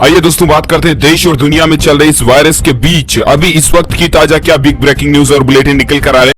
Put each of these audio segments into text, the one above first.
आइए दोस्तों बात करते हैं देश और दुनिया में चल रहे इस वायरस के बीच अभी इस वक्त की ताजा क्या बिग ब्रेकिंग न्यूज और बुलेटिन निकल कर आ रहे हैं।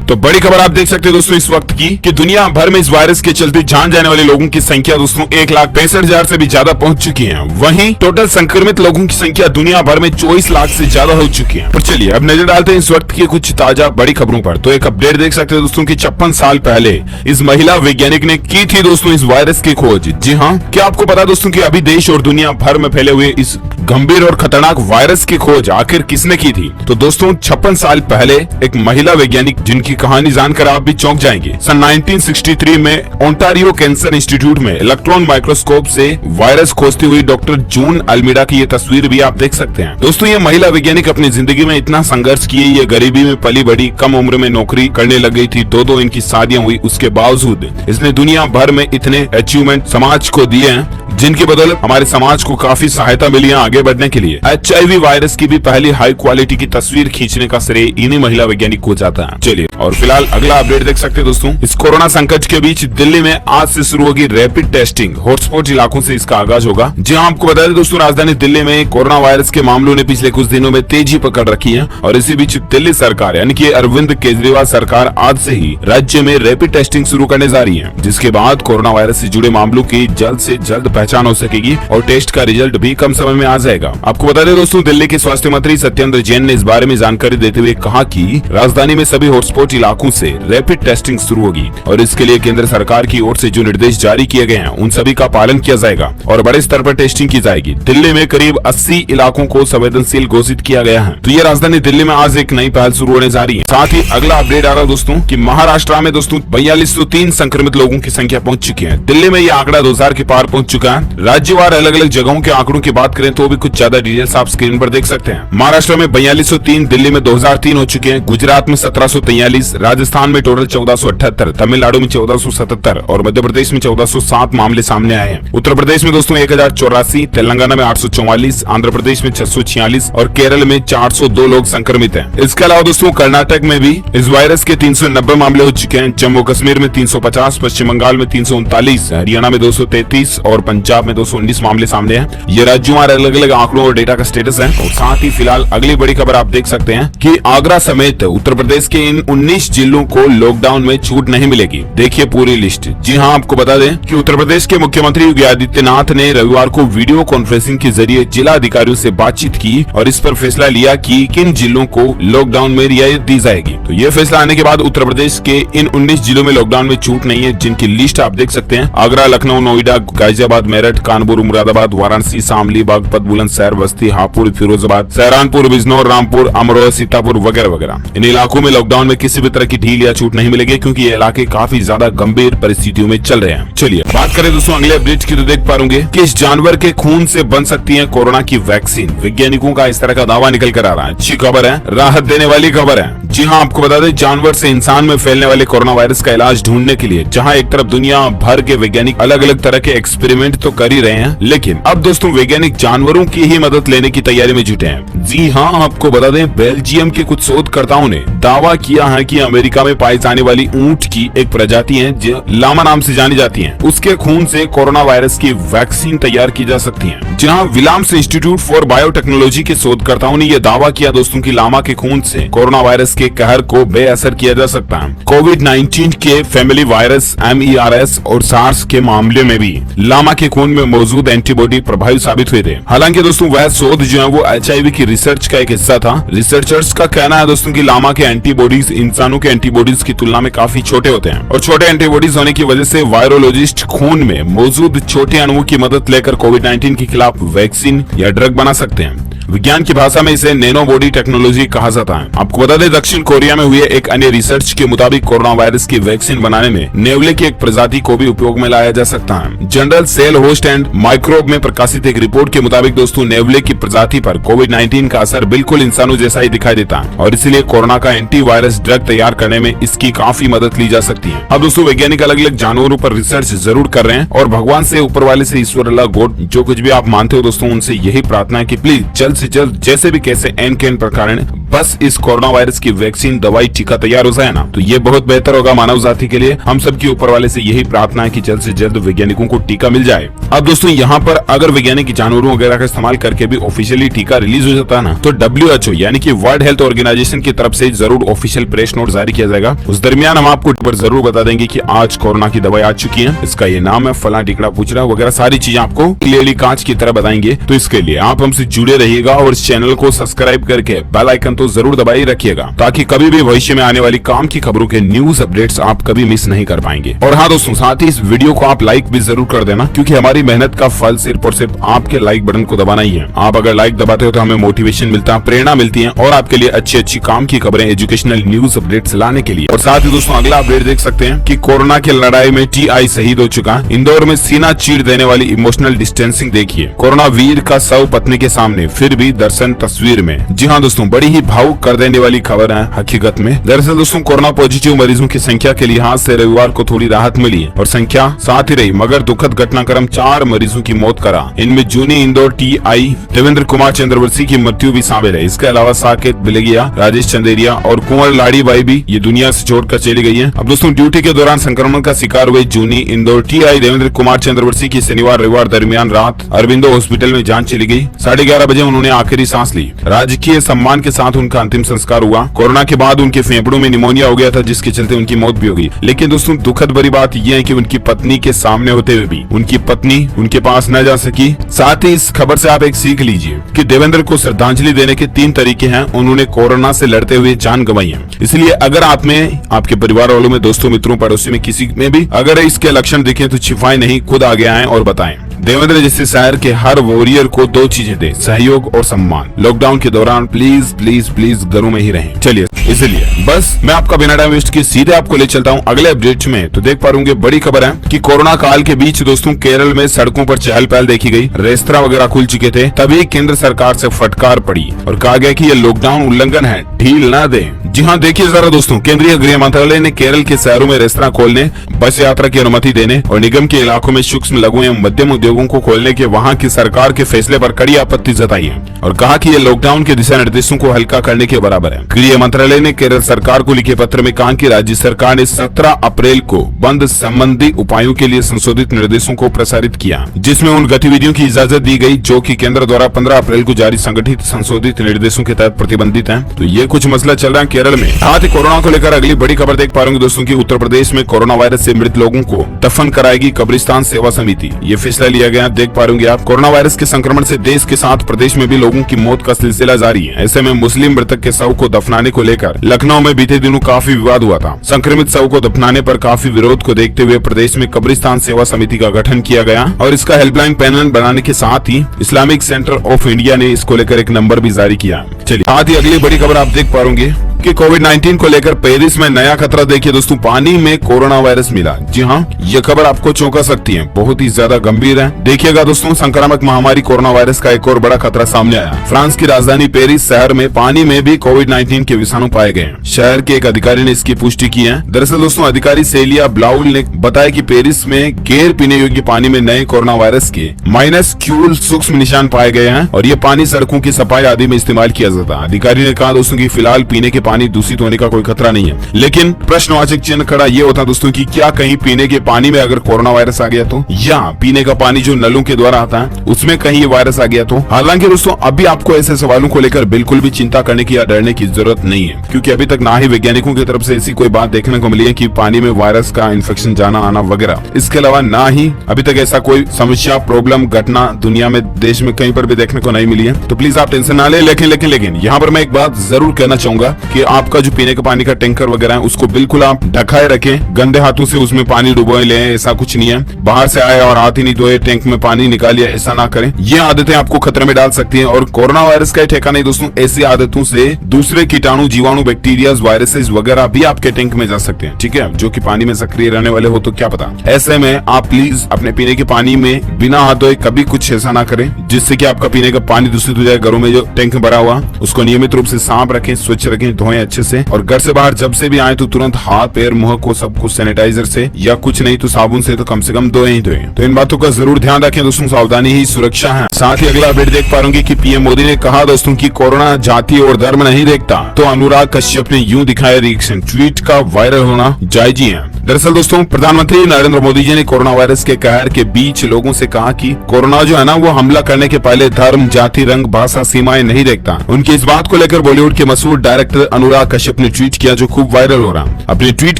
तो बड़ी खबर आप देख सकते हैं दोस्तों इस वक्त की कि दुनिया भर में इस वायरस के चलते जान जाने वाले लोगों की संख्या दोस्तों 1,65,000 से भी ज्यादा पहुंच चुकी है। वहीं टोटल संक्रमित लोगों की संख्या दुनिया भर में 24 लाख से ज्यादा हो चुकी है। पर चलिए अब नजर डालते हैं इस वक्त की कुछ ताजा बड़ी खबरों पर। तो एक अपडेट देख सकते हैं दोस्तों की 56 साल पहले इस महिला वैज्ञानिक ने की थी दोस्तों इस वायरस की खोज। जी हाँ, क्या आपको पता दोस्तों की अभी देश और दुनिया भर में फैले हुए इस गंभीर और खतरनाक वायरस की खोज आखिर किसने की थी? तो दोस्तों 56 साल पहले एक महिला वैज्ञानिक जिनकी कहानी जानकर आप भी चौंक जाएंगे। सन 1963 में ओंटारियो कैंसर इंस्टीट्यूट में इलेक्ट्रॉन माइक्रोस्कोप से वायरस खोजती हुई डॉक्टर जून अल्मीडा की ये तस्वीर भी आप देख सकते हैं। दोस्तों ये महिला वैज्ञानिक अपनी जिंदगी में इतना संघर्ष किए, ये गरीबी में पली बड़ी, कम उम्र में नौकरी करने लग गई थी, दो इनकी शादियां हुई, उसके बावजूद इसने दुनिया भर में इतने अचीवमेंट समाज को दिए हैं जिनकी बदौलत हमारे समाज को काफी सहायता मिली है आगे बढ़ने के लिए। HIV वायरस की भी पहली हाई क्वालिटी की तस्वीर खींचने का श्रेय इन्हीं महिला वैज्ञानिक को जाता है। चलिए और फिलहाल अगला अपडेट देख सकते हैं दोस्तों। इस कोरोना संकट के बीच दिल्ली में आज से शुरू होगी रैपिड टेस्टिंग। हॉटस्पॉट इलाकों से इसका आगाज होगा। जी हाँ, आपको बता दें दोस्तों राजधानी दिल्ली में कोरोना वायरस के मामलों ने पिछले कुछ दिनों में तेजी पकड़ रखी है और इसी बीच दिल्ली सरकार यानी कि अरविंद केजरीवाल सरकार आज से ही राज्य में रैपिड टेस्टिंग शुरू करने जा रही है, जिसके बाद कोरोना वायरस से जुड़े मामलों की जल्द से जल्द पहचान हो सकेगी और टेस्ट का रिजल्ट भी कम समय में आ जाएगा। आपको बता दें दोस्तों दिल्ली के स्वास्थ्य मंत्री सत्येंद्र जैन ने इस बारे में जानकारी देते हुए कहा कि राजधानी में सभी हॉटस्पॉट इलाकों से रैपिड टेस्टिंग शुरू होगी और इसके लिए केंद्र सरकार की ओर से जो निर्देश जारी किए गए हैं उन सभी का पालन किया जाएगा और बड़े स्तर पर टेस्टिंग की जाएगी। दिल्ली में करीब 80 इलाकों को संवेदनशील घोषित किया गया है। तो ये राजधानी दिल्ली में आज एक नई पहल शुरू होने जा रही है। साथ ही अगला अपडेट आ रहा है दोस्तों कि महाराष्ट्र में दोस्तों 4203 संक्रमित लोगों की संख्या पहुंच चुकी है। दिल्ली में यह आंकड़ा 2000 के पार पहुंच चुका है। राज्यवार अलग अलग जगहों के आंकड़ों की बात करें तो भी कुछ ज्यादा डिटेल्स आप स्क्रीन पर देख सकते हैं। महाराष्ट्र में 4203, दिल्ली में 2003 हो चुके हैं, गुजरात में 1743, राजस्थान में टोटल 1478, तमिलनाडु में 1477 और मध्य प्रदेश में 1407 मामले सामने आए हैं। उत्तर प्रदेश में दोस्तों 1084, तेलंगाना में 844, आंध्र प्रदेश में 646 और केरल में 402 लोग संक्रमित हैं। इसके अलावा दोस्तों कर्नाटक में भी इस वायरस के 390 मामले हो चुके हैं। जम्मू कश्मीर में 350, पश्चिम बंगाल में 339, हरियाणा में 233 और पंजाब में 219 मामले सामने हैं। ये राज्यों में अलग अलग आंकड़ों और डेटा का स्टेटस है। और साथ ही फिलहाल अगली बड़ी खबर आप देख सकते हैं कि आगरा समेत उत्तर प्रदेश के इन 19 जिलों को लॉकडाउन में छूट नहीं मिलेगी। देखिए पूरी लिस्ट। जी हाँ, आपको बता दें कि उत्तर प्रदेश के मुख्यमंत्री योगी आदित्यनाथ ने रविवार को वीडियो कॉन्फ्रेंसिंग के जरिए जिला अधिकारियों से बातचीत की और इस पर फैसला लिया कि किन जिलों को लॉकडाउन में रियायत दी जाएगी। तो ये फैसला आने के बाद उत्तर प्रदेश के इन 19 जिलों में लॉकडाउन में छूट नहीं है, जिनकी लिस्ट आप देख सकते हैं। आगरा, लखनऊ, नोएडा, गाजियाबाद, मेरठ, कानपुर, मुरादाबाद, वाराणसी, शामली, बागपत, बुलंदशहर, बस्ती, हापुड़, फिरोजाबाद, सहारनपुर, बिजनौर, रामपुर, अमरोहा, सीतापुर वगैरह वगैरह। इन इलाकों में लॉकडाउन में किसी भी तरह की ढील या छूट नहीं मिलेगी क्योंकि ये इलाके काफी ज्यादा गंभीर परिस्थितियों में चल रहे हैं। चलिए बात करें दोस्तों अगले अपडेट की तो देख पाओगे कि इस जानवर के खून से बन सकती है कोरोना की वैक्सीन। वैज्ञानिकों का इस तरह का दावा निकल कर आ रहा है। अच्छी खबर है, राहत देने वाली खबर है। जी हाँ, आपको बता दें जानवर से इंसान में फैलने वाले कोरोना वायरस का इलाज ढूंढने के लिए जहाँ एक तरफ दुनिया भर के वैज्ञानिक अलग अलग तरह के एक्सपेरिमेंट तो कर ही रहे हैं, लेकिन अब दोस्तों वैज्ञानिक जानवरों की ही मदद लेने की तैयारी में जुटे हैं। जी हाँ, आपको बता दें बेल्जियम के कुछ शोधकर्ताओं ने दावा किया है कि अमेरिका में पाई जाने वाली ऊंट की एक प्रजाति है जो लामा नाम से जानी जाती है, उसके खून से कोरोना वायरस की वैक्सीन तैयार की जा सकती है। जहाँ विलाम्स इंस्टीट्यूट फॉर बायोटेक्नोलॉजी के शोधकर्ताओं ने यह दावा किया दोस्तों की लामा के खून से कोरोना वायरस के कहर को बेअसर किया जा सकता है। कोविड-19 के फैमिली वायरस MERS और सार्स के मामले में भी लामा के खून में मौजूद एंटीबॉडी प्रभावी साबित हुए थे। हालांकि दोस्तों वह शोध जो है वो HIV की रिसर्च का एक हिस्सा था। रिसर्चर्स का कहना है दोस्तों कि लामा के एंटीबॉडीज इंसानों के एंटीबॉडीज की तुलना में काफी छोटे होते हैं और छोटे एंटीबॉडीज होने की वजह से वायरोलॉजिस्ट खून में मौजूद छोटे अणुओं की मदद लेकर कोविड-19 के खिलाफ वैक्सीन या ड्रग बना सकते हैं। विज्ञान की भाषा में इसे नैनो बॉडी टेक्नोलॉजी कहा जाता है। आपको बता दें दक्षिण कोरिया में हुए एक अन्य रिसर्च के मुताबिक कोरोना वायरस की वैक्सीन बनाने में नेवले की एक प्रजाति को भी उपयोग में लाया जा सकता है। Journal Cell Host and Microbe में प्रकाशित एक रिपोर्ट के मुताबिक दोस्तों नेवले की प्रजाति पर कोविड-19 का असर बिल्कुल इंसानों जैसा ही दिखाई देता है और इसलिए कोरोना का एंटी वायरस ड्रग तैयार करने में इसकी काफी मदद ली जा सकती है। अब दोस्तों वैज्ञानिक अलग अलग जानवरों पर रिसर्च जरूर कर रहे हैं और भगवान से, ऊपर वाले से, ईश्वर, अल्लाह, गॉड, जो कुछ भी आप मानते हो दोस्तों, उनसे यही प्रार्थना है कि प्लीज जल्द से जल्द जैसे भी कैसे एन के एन प्रकार बस इस कोरोना वायरस की वैक्सीन, दवाई, टीका तैयार हो जाए ना, तो ये बहुत बेहतर होगा मानव जाति के लिए। हम सबकी ऊपर वाले से यही प्रार्थना है कि जल्द से जल्द वैज्ञानिकों को टीका मिल जाए। अब दोस्तों यहाँ पर अगर वैज्ञानिक जानवरों वगैरह का इस्तेमाल करके भी ऑफिशियली टीका रिलीज हो जाता है ना, तो WHO यानी कि वर्ल्ड हेल्थ ऑर्गेनाइजेशन की तरफ से जरूर ऑफिशियल प्रेस नोट जारी किया जाएगा। उस दरमियान हम आपको जरूर बता देंगे कि आज कोरोना की दवाई आ चुकी है, इसका ये नाम है, फला टिकड़ा पूछड़ा वगैरह सारी चीजें आपको क्लियरली कांच की तरह बताएंगे। तो इसके लिए आप हमसे जुड़े रहिएगा और इस चैनल को सब्सक्राइब करके बेल आइकन तो जरूर दबाई रखिएगा, ताकि कभी भी भविष्य में आने वाली काम की खबरों के न्यूज अपडेट्स आप कभी मिस नहीं कर पाएंगे। और हाँ दोस्तों, साथ ही इस वीडियो को आप लाइक भी जरूर कर देना, क्योंकि हमारी मेहनत का फल सिर्फ और सिर्फ आपके लाइक बटन को दबाना ही है। आप अगर लाइक दबाते हो तो हमें मोटिवेशन मिलता है, प्रेरणा मिलती है और आपके लिए अच्छी अच्छी काम की खबरें, एजुकेशनल न्यूज अपडेट्स लाने के लिए। और साथ ही दोस्तों अगला अपडेट देख सकते हैं कि कोरोना की लड़ाई में TI शहीद हो चुका। इंदौर में सीना चीर देने वाली इमोशनल डिस्टेंसिंग देखिए, कोरोना वीर का शव पत्नी के सामने, फिर भी दर्शन तस्वीर में। जी हाँ दोस्तों, बड़ी ही भावुक कर देने वाली खबर है हकीकत में। दरअसल दोस्तों कोरोना पॉजिटिव मरीजों की संख्या के लिहाज से रविवार को थोड़ी राहत मिली और संख्या साथ ही रही, मगर दुखद घटनाक्रम 4 मरीजों की मौत करा। इनमें जूनी इंदौर TI देवेंद्र कुमार चंद्रवंशी की मृत्यु भी शामिल है। इसके अलावा साकेत बिलगिया, राजेश चंदेरिया और कुंवर लाड़ीबाई भी ये दुनिया से छोड़कर चली गई है। अब दोस्तों ड्यूटी के दौरान संक्रमण का शिकार हुए जूनी इंदौर TI देवेंद्र कुमार चंद्रवंशी की शनिवार रविवार दरमियान रात अरविंदो हॉस्पिटल में जान चली गई। 11:30 बजे उन्होंने आखिरी सांस ली। राजकीय सम्मान के साथ उनका अंतिम संस्कार हुआ। कोरोना के बाद उनके फेफड़ों में निमोनिया हो गया था, जिसके चलते उनकी मौत भी हो गई। लेकिन दोस्तों दुखद बड़ी बात यह है कि उनकी पत्नी के सामने होते हुए भी उनकी पत्नी उनके पास न जा सकी। साथ ही इस खबर से आप एक सीख लीजिए कि देवेंद्र को श्रद्धांजलि देने के 3 तरीके हैं। उन्होंने कोरोना से लड़ते हुए जान गंवाई है। इसलिए अगर आप में, आपके परिवार वालों में, दोस्तों, मित्रों, पड़ोसी में किसी में भी अगर इसके लक्षण दिखे तो छिपाएं नहीं, खुद आगे आएं और बताएं। देवेंद्र जैसे शहर के हर वॉरियर को 2 चीजें दे, सहयोग और सम्मान। लॉकडाउन के दौरान प्लीज प्लीज प्लीज घरों में ही रहें। चलिए, इसलिए बस मैं आपका बिना टाइम वेस्ट किए सीधे आपको ले चलता हूं अगले अपडेट में। तो देख पा रहे बड़ी खबर है कि कोरोना काल के बीच दोस्तों केरल में सड़कों पर चहल पहल देखी गई। रेस्तरां वगैरह खुल चुके थे, तभी केंद्र सरकार से फटकार पड़ी और कहा गया कि ये लॉकडाउन उल्लंघन है, ढील ना दे। जी हाँ, देखिए जरा दोस्तों, केंद्रीय गृह मंत्रालय ने केरल के शहरों में रेस्तरां खोलने, बस यात्रा की अनुमति देने और निगम के इलाकों में सूक्ष्म, लघु एवं मध्यम उद्योगों को खोलने के वहां की सरकार के फैसले पर कड़ी आपत्ति जताई है और कहा कि ये लॉकडाउन के दिशा निर्देशों को हल्का करने के बराबर है। गृह मंत्रालय ने केरल सरकार को लिखे पत्र में कहा कि राज्य सरकार ने 17 अप्रैल को बंद संबंधी उपायों के लिए संशोधित निर्देशों को प्रसारित किया, जिसमें उन गतिविधियों की इजाजत दी गई जो कि केंद्र द्वारा 15 अप्रैल को जारी संगठित संशोधित निर्देशों के तहत प्रतिबंधित हैं। तो ये कुछ मसला चल रहा है केरल में। साथ ही कोरोना को लेकर अगली बड़ी खबर देख पा रहे दोस्तों की उत्तर प्रदेश में कोरोना वायरस से मृत लोगों को दफन कराएगी कब्रिस्तान सेवा समिति। ये फैसला लिया गया। देख पा रहे आप, कोरोना वायरस के संक्रमण से देश के साथ प्रदेश में भी लोगों की मौत का सिलसिला जारी है। ऐसे में मुस्लिम मृतक के शव को दफनाने को लेकर लखनऊ में बीते दिनों काफी विवाद हुआ था। संक्रमित शव को दफनाने पर काफी विरोध को देखते हुए प्रदेश में कब्रिस्तान सेवा समिति का गठन किया गया और इसका हेल्पलाइन पैनल बनाने के साथ ही इस्लामिक सेंटर ऑफ इंडिया ने इसको लेकर एक नंबर भी जारी किया। चलिए, साथ ही अगली बड़ी खबर आप देख पा रहे कि कोविड-19 को लेकर पेरिस में नया खतरा। देखिए दोस्तों, पानी में कोरोना वायरस मिला। जी हाँ, ये खबर आपको चौंका सकती है, बहुत ही ज्यादा गंभीर है। देखिएगा दोस्तों, संक्रामक महामारी कोरोना वायरस का एक और बड़ा खतरा सामने आया। फ्रांस की राजधानी पेरिस शहर में पानी में भी कोविड-19 के विषाणु पाए गए। शहर के एक अधिकारी ने इसकी पुष्टि की है। दरअसल दोस्तों, अधिकारी सेलिया ब्लाउल ने बताया कि पेरिस में गैर पीने योग्य पानी में नए कोरोना वायरस के माइनस्क्यूल सूक्ष्म निशान पाए गए हैं और ये पानी सड़कों की सफाई आदि में इस्तेमाल किया जाता है। अधिकारी ने कहा दोस्तों की फिलहाल पीने के पानी दूषित होने का कोई खतरा नहीं है, लेकिन प्रश्नवाचक चिन्ह खड़ा ये होता दोस्तों कि क्या कहीं पीने के पानी में अगर कोरोना वायरस आ गया तो, या पीने का पानी जो नलों के द्वारा आता है उसमें कहीं ये वायरस आ गया तो। हालांकि दोस्तों अभी आपको ऐसे सवालों को लेकर बिल्कुल भी चिंता करने की या डरने की जरूरत नहीं है, क्योंकि अभी तक ना ही वैज्ञानिकों की तरफ से ऐसी कोई बात देखने को मिली है कि पानी में वायरस का इन्फेक्शन जाना आना वगैरह। इसके अलावा ना ही अभी तक ऐसा कोई समस्या, प्रॉब्लम, घटना दुनिया में, देश में कहीं पर भी देखने को नहीं मिली है। तो प्लीज आप टेंशन ना ले। लेकिन यहाँ पर मैं एक बात जरूर कहना चाहूंगा कि आपका जो पीने के पानी का टैंकर वगैरह है उसको बिल्कुल आप ढकाए रखें, गंदे हाथों से उसमें पानी डुबोए ले, ऐसा कुछ नहीं है। बाहर से आए और हाथ ही नहीं धोए टैंक में पानी निकालिए, ऐसा ना करें। ये आदतें आपको खतरे में डाल सकती हैं और कोरोना वायरस का ठेका नहीं दोस्तों, ऐसी आदतों से दूसरे कीटाणु, जीवाणु, बैक्टीरिया, वायरसेस वगैरह भी आपके टैंक में जा सकते हैं, ठीक है, जो कि पानी में सक्रिय रहने वाले हो तो क्या पता। ऐसे में आप प्लीज अपने पीने के पानी में बिना हाथ धोए कभी कुछ ऐसा ना करें जिससे कि आपका पीने का पानी दूषित हो जाए। घरों में जो टैंक भरा हुआ उसको नियमित रूप से साफ रखें, स्वच्छ रखें, धोएं धोएं अच्छे से, और घर से बाहर जब से भी आए तो तुरंत हाथ पैर मुंह को सब कुछ सैनिटाइजर से या कुछ नहीं तो साबुन से तो कम से कम धोएं ही धोएं। तो इन बातों का जरूर ध्यान रखें दोस्तों, सावधानी ही सुरक्षा है। साथ ही अगला अपडेट देख पा रहे कि पीएम मोदी ने कहा दोस्तों कि कोरोना जाति और धर्म नहीं देखता। तो अनुराग कश्यप ने यूं दिखाया रिएक्शन, ट्वीट का वायरल होना जायज ही है। दरअसल दोस्तों प्रधानमंत्री नरेंद्र मोदी जी ने कोरोना वायरस के कहर के बीच लोगों से कहा कि कोरोना जो है ना वो हमला करने के पहले धर्म, जाति, रंग, भाषा, सीमाएं नहीं देखता। उनकी इस बात को लेकर बॉलीवुड के मशहूर डायरेक्टर अनुराग कश्यप ने ट्वीट किया जो खूब वायरल हो रहा। अपने ट्वीट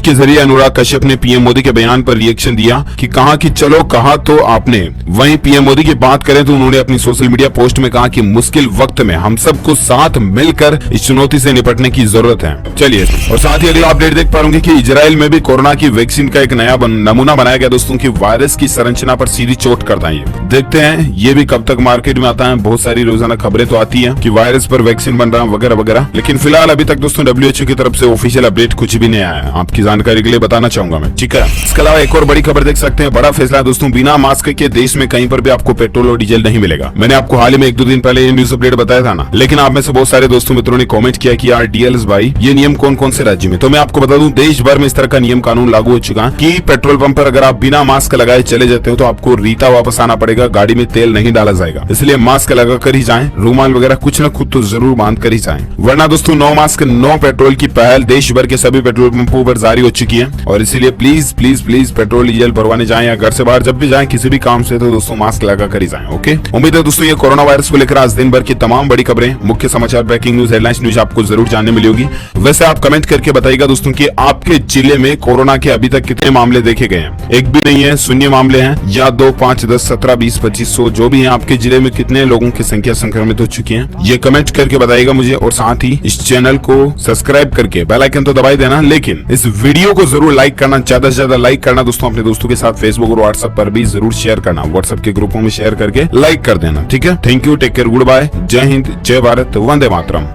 के जरिए अनुराग कश्यप ने पीएम मोदी के बयान पर रिएक्शन दिया कि कहा कि चलो कहा तो आपने। वहीं पीएम मोदी की बात करें तो उन्होंने अपनी सोशल मीडिया पोस्ट में कहा कि मुश्किल वक्त में हम सबको साथ मिलकर इस चुनौती से निपटने की जरूरत है। चलिए, और साथ ही अगला अपडेट देख पाऊंगी कि इजराइल में भी कोरोना की वैक्सीन का एक नया नमूना बनाया गया दोस्तों की वायरस की संरचना पर सीधी चोट करता है। देखते हैं ये भी कब तक मार्केट में आता है। बहुत सारी रोजाना खबरें तो आती है कि वायरस पर वैक्सीन बन रहा है वगैरह वगैरह, लेकिन फिलहाल अभी तक दोस्तों WHO की तरफ से ऑफिशियल अपडेट कुछ भी नहीं आया है। आपकी जानकारी के लिए बताना चाहूंगा मैं, ठीक है। इसके अलावा एक और बड़ी खबर देख सकते हैं, बड़ा फैसला है दोस्तों, बिना मास्क के देश में कहीं पर भी आपको पेट्रोल और डीजल नहीं मिलेगा। मैंने आपको हाल ही में 1-2 दिन पहले ये न्यूज अपडेट बताया था ना, लेकिन आप में से बहुत सारे दोस्तों मित्रों ने कमेंट किया कि यार डीएलएस भाई ये नियम कौन कौन से राज्य में। तो मैं आपको बता दूं देश भर में इस तरह का नियम कानून लागू हो चुका है कि पेट्रोल पंप पर अगर आप बिना मास्क लगाए चले जाते हो तो आपको रीता वापस आना पड़ेगा, गाड़ी में तेल नहीं डाला जाएगा। इसलिए मास्क लगा कर ही जाएं, रूमाल वगैरह कुछ न कुछ तो जरूर बांध कर ही जाएं, वरना दोस्तों नो मास्क नो पेट्रोल की पहल देश भर के सभी पेट्रोल पंपों पर जारी हो चुकी है। और इसीलिए please please please petrol diesel भरवाने जाएं या घर से बाहर जब भी जाएं किसी भी काम से तो दोस्तों मास्क लगा कर ही जाएं। ओके, उम्मीद है दोस्तों ये कोरोना वायरस को लेकर आज दिन भर की तमाम बड़ी खबरें, मुख्य समाचार, ब्रेकिंग न्यूज, हेडलाइंस न्यूज आपको जरूर जानने मिली होगी। वैसे आप कमेंट करके बताइएगा दोस्तों कि आपके जिले में कोरोना के अभी तक कितने मामले देखे गए हैं। एक भी नहीं है, शून्य मामले हैं, या 2, 5, 10, 17, 20, 2500 जो भी है, आपके जिले में कितने लोगों की संख्या संक्रमित हो चुकी है ये कमेंट करके बताइएगा मुझे। और साथ ही इस चैनल को सब्सक्राइब करके बेल आइकन तो दबाई देना, लेकिन इस वीडियो को जरूर लाइक करना, ज्यादा से ज्यादा लाइक करना दोस्तों। अपने दोस्तों के साथ फेसबुक और व्हाट्सएप पर भी जरूर शेयर करना, व्हाट्सएप के ग्रुपों में शेयर करके लाइक कर देना, ठीक है। Thank you, take care, good bye, जय हिंद, जय भारत, वंदे मातरम।